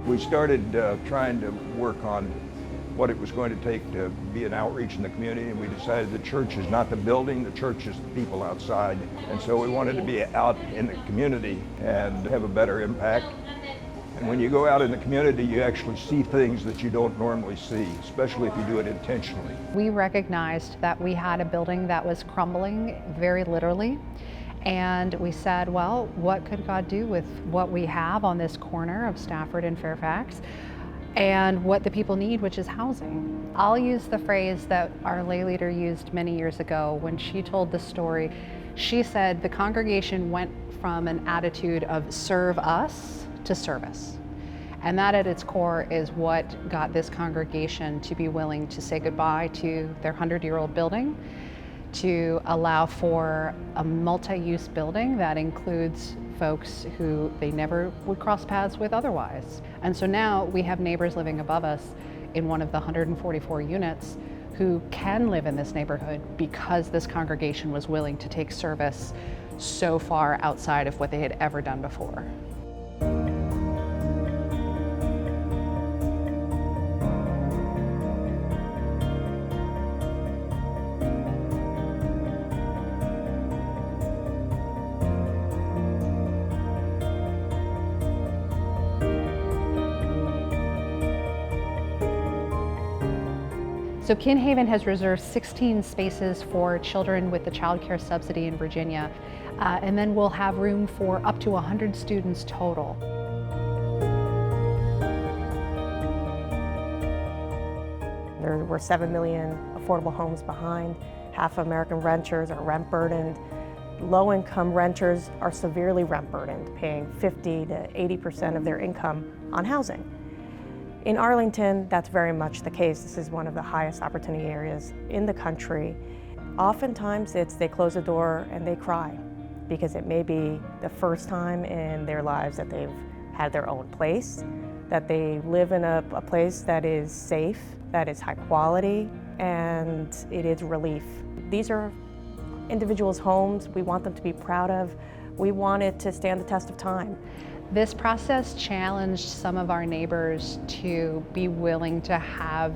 We started trying to work on what it was going to take to be an outreach in the community, and we decided the church is not the building, the church is the people outside. And so we wanted to be out in the community and have a better impact. And when you go out in the community, you actually see things that you don't normally see, especially if you do it intentionally. We recognized that we had a building that was crumbling, very literally. And we said, well, what could God do with what we have on this corner of Stafford and Fairfax, and what the people need, which is housing? I'll use the phrase that our lay leader used many years ago when she told the story. She said the congregation went from an attitude of serve us to service. And that at its core is what got this congregation to be willing to say goodbye to their 100-year-old building, to allow for a multi-use building that includes folks who they never would cross paths with otherwise. And so now we have neighbors living above us in one of the 144 units who can live in this neighborhood because this congregation was willing to take service so far outside of what they had ever done before. So Kinhaven has reserved 16 spaces for children with the child care subsidy in Virginia, and then we'll have room for up to 100 students total. There were 7 million affordable homes behind. Half of American renters are rent burdened. Low-income renters are severely rent burdened, paying 50 to 80% of their income on housing. In Arlington, that's very much the case. This is one of the highest opportunity areas in the country. Oftentimes they close the door and they cry because it may be the first time in their lives that they've had their own place, that they live in a place that is safe, that is high quality, and it is relief. These are individuals' homes. We want them to be proud of. We want it to stand the test of time. This process challenged some of our neighbors to be willing to have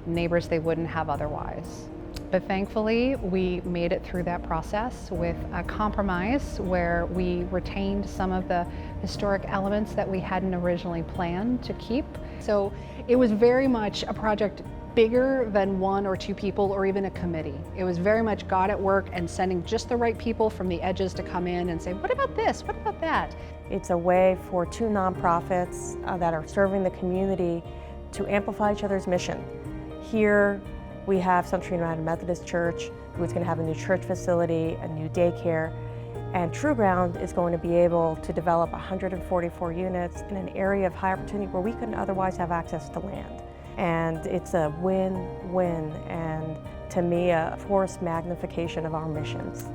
neighbors they wouldn't have otherwise. But thankfully, we made it through that process with a compromise where we retained some of the historic elements that we hadn't originally planned to keep. So it was very much a project bigger than one or two people or even a committee. It was very much God at work and sending just the right people from the edges to come in and say, what about this? What about that? It's a way for two nonprofits that are serving the community to amplify each other's mission. Here we have Central United Methodist Church, who's going to have a new church facility, a new daycare, and True Ground is going to be able to develop 144 units in an area of high opportunity where we couldn't otherwise have access to land. And it's a win-win, and to me, a forced magnification of our missions.